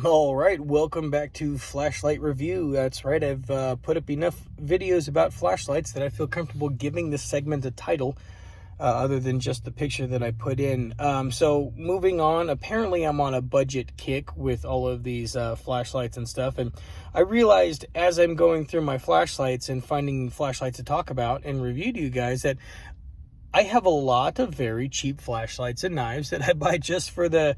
All right, welcome back to Flashlight Review. That's right, I've put up enough videos about flashlights that I feel comfortable giving this segment a title other than just the picture that I put in. So moving on, apparently I'm on a budget kick with all of these flashlights and stuff, and I realized as I'm going through my flashlights and finding flashlights to talk about and review to you guys that I have a lot of very cheap flashlights and knives that I buy just for the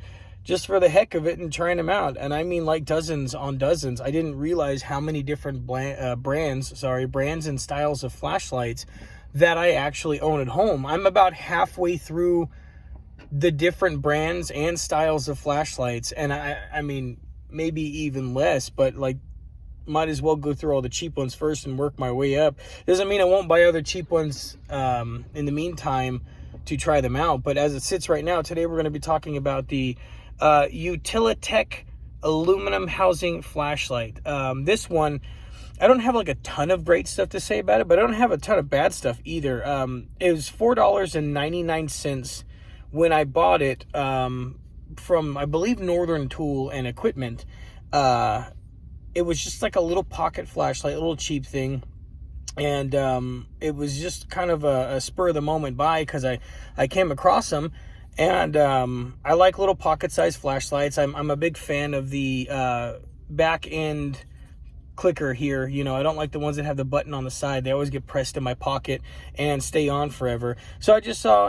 heck of it and trying them out. And I mean like dozens on dozens. I didn't realize how many different brands and styles of flashlights that I actually own at home. I'm about halfway through the different brands and styles of flashlights. And I mean, maybe even less, but like, might as well go through all the cheap ones first and work my way up. Doesn't mean I won't buy other cheap ones in the meantime to try them out. But as it sits right now, today we're going to be talking about the Utilitech aluminum housing flashlight. This one, I don't have like a ton of great stuff to say about it, but I don't have a ton of bad stuff either. It was $4.99 when I bought it from, I believe, Northern Tool and Equipment. It was just like a little pocket flashlight, a little cheap thing. And it was just kind of a spur of the moment buy because I came across them. And I like little pocket-sized flashlights. I'm a big fan of the back end clicker here. You know, I don't like the ones that have the button on the side. They always get pressed in my pocket and stay on forever. So I just saw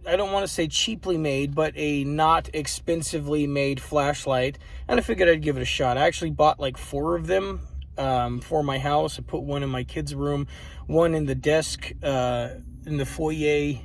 I don't want to say cheaply made, but a not expensively made flashlight. And I figured I'd give it a shot. I actually bought like 4 of them for my house. I put one in my kids' room, one in the desk in the foyer.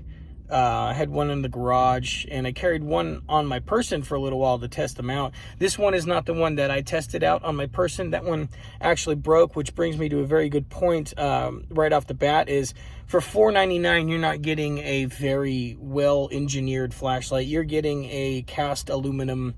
I had one in the garage, and I carried one on my person for a little while to test them out. This one is not the one that I tested out on my person. That one actually broke, which brings me to a very good point right off the bat is for $4.99, you're not getting a very well-engineered flashlight. You're getting a cast aluminum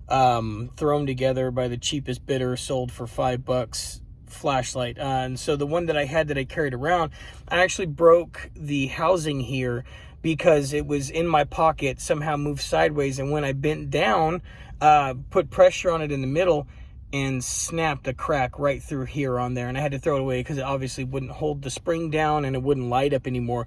thrown together by the cheapest bidder, sold for $5 flashlight. And so the one that I had that I carried around, I actually broke the housing here because it was in my pocket, somehow moved sideways, and when I bent down, put pressure on it in the middle and snapped a crack right through here on there, and I had to throw it away because it obviously wouldn't hold the spring down and it wouldn't light up anymore.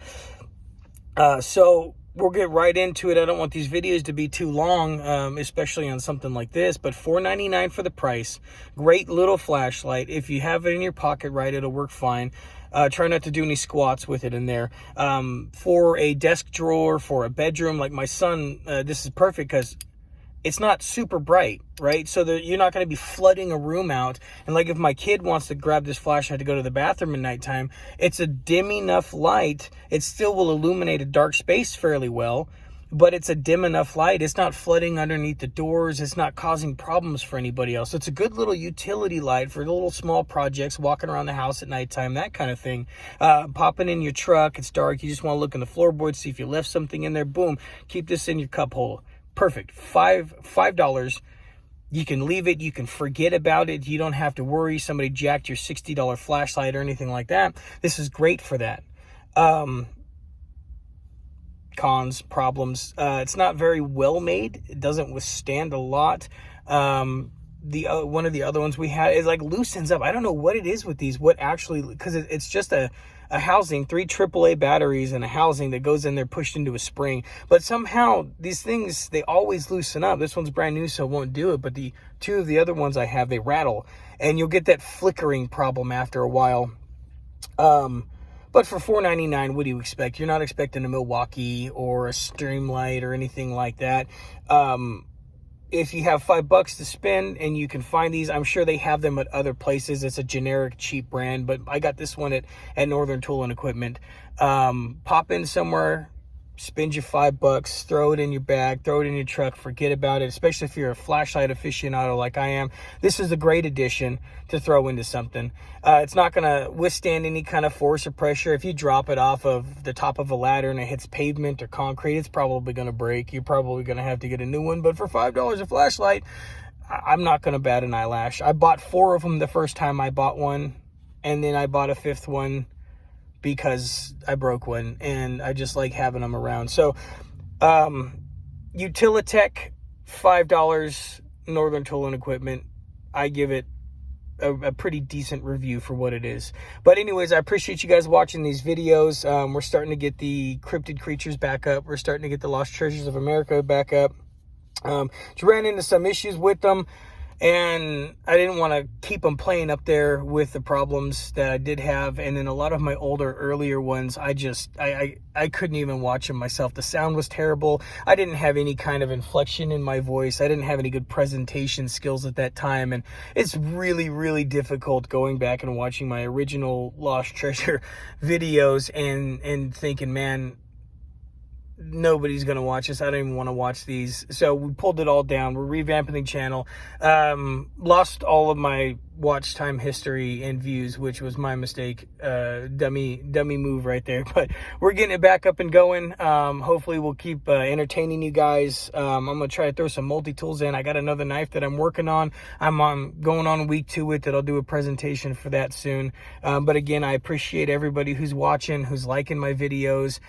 So we'll get right into it. I don't want these videos to be too long, especially on something like this, but $4.99 for the price. Great little flashlight. If you have it in your pocket, right, it'll work fine. Try not to do any squats with it in there. For a desk drawer, for a bedroom, like my son, this is perfect because it's not super bright, right? So that you're not going to be flooding a room out. And like if my kid wants to grab this flashlight to go to the bathroom at nighttime, it's a dim enough light. It still will illuminate a dark space fairly well, but it's a dim enough light. It's not flooding underneath the doors. It's not causing problems for anybody else. So it's a good little utility light for little small projects, walking around the house at nighttime, that kind of thing. Popping in your truck, it's dark, you just want to look in the floorboard, see if you left something in there, boom, keep this in your cup holder. Perfect. $5. You can leave it. You can forget about it. You don't have to worry somebody jacked your $60 flashlight or anything like that. This is great for that. Cons, problems. It's not very well made. It doesn't withstand a lot. One of the other ones we had is like loosens up. I don't know what it is with these. What actually, because it's just a housing, 3 AAA batteries and a housing that goes in there pushed into a spring. But somehow these things, they always loosen up. This one's brand new, so it won't do it. But the 2 of the other ones I have, they rattle. And you'll get that flickering problem after a while. But for $4.99, what do you expect? You're not expecting a Milwaukee or a Streamlight or anything like that. If you have $5 to spend and you can find these, I'm sure they have them at other places. It's a generic cheap brand, but I got this one at Northern Tool and Equipment. Pop in somewhere, spend your $5, throw it in your bag, throw it in your truck, forget about it, especially if you're a flashlight aficionado like I am. This is a great addition to throw into something. It's not going to withstand any kind of force or pressure. If you drop it off of the top of a ladder and it hits pavement or concrete, it's probably going to break. You're probably going to have to get a new one. But for $5 a flashlight, I'm not going to bat an eyelash. I bought 4 of them the first time I bought one, and then I bought a 5th one because I broke one, and I just like having them around. So Utilitech, $5. Northern Tool and Equipment. I give it a pretty decent review for what it is. But anyways, I appreciate you guys watching these videos. We're starting to get the cryptid creatures back up. We're starting to get the Lost Treasures of America back up. Just ran into some issues with them, and I didn't want to keep them playing up there with the problems that I did have. And then a lot of my earlier ones, I couldn't even watch them myself. The sound was terrible. I didn't have any kind of inflection in my voice. I didn't have any good presentation skills at that time. And it's really, really difficult going back and watching my original Lost Treasure videos and thinking, man, nobody's gonna watch this. I don't even want to watch these. So we pulled it all down. We're revamping the channel. Lost all of my watch time history and views, which was my mistake. Dummy move right there. But we're getting it back up and going. Hopefully we'll keep entertaining you guys. I'm gonna try to throw some multi-tools in. I got another knife that I'm working on. I'm going on week 2 with it. I'll do a presentation for that soon. But again, I appreciate everybody who's watching, who's liking my videos,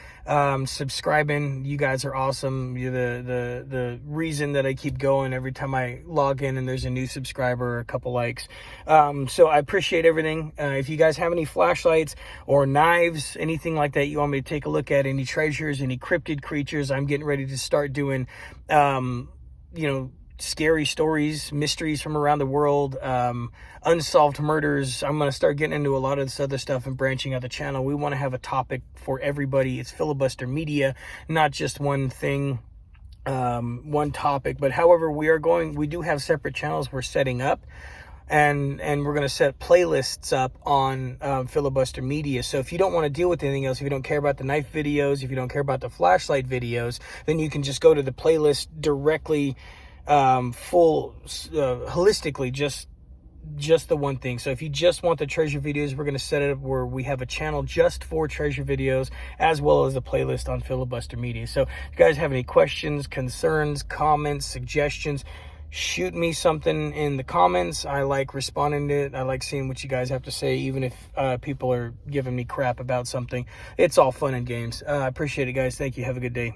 subscribing. You guys are awesome. You're the reason that I keep going every time I log in and there's a new subscriber or a couple likes. So I appreciate everything. If you guys have any flashlights or knives, anything like that you want me to take a look at, any treasures, any cryptid creatures, I'm getting ready to start doing, scary stories, mysteries from around the world, unsolved murders. I'm going to start getting into a lot of this other stuff and branching out the channel. We want to have a topic for everybody. It's Phillibuster Media, not just one thing, one topic. But however, we do have separate channels we're setting up. And we're going to set playlists up on Phillibuster Media. So if you don't want to deal with anything else, if you don't care about the knife videos, if you don't care about the flashlight videos, then you can just go to the playlist directly, holistically, just the one thing. So if you just want the treasure videos, we're going to set it up where we have a channel just for treasure videos, as well as a playlist on Phillibuster Media. So if you guys have any questions, concerns, comments, suggestions, shoot me something in the comments. I like responding to it. I like seeing what you guys have to say, even if people are giving me crap about something. It's all fun and games. I appreciate it, guys. Thank you. Have a good day.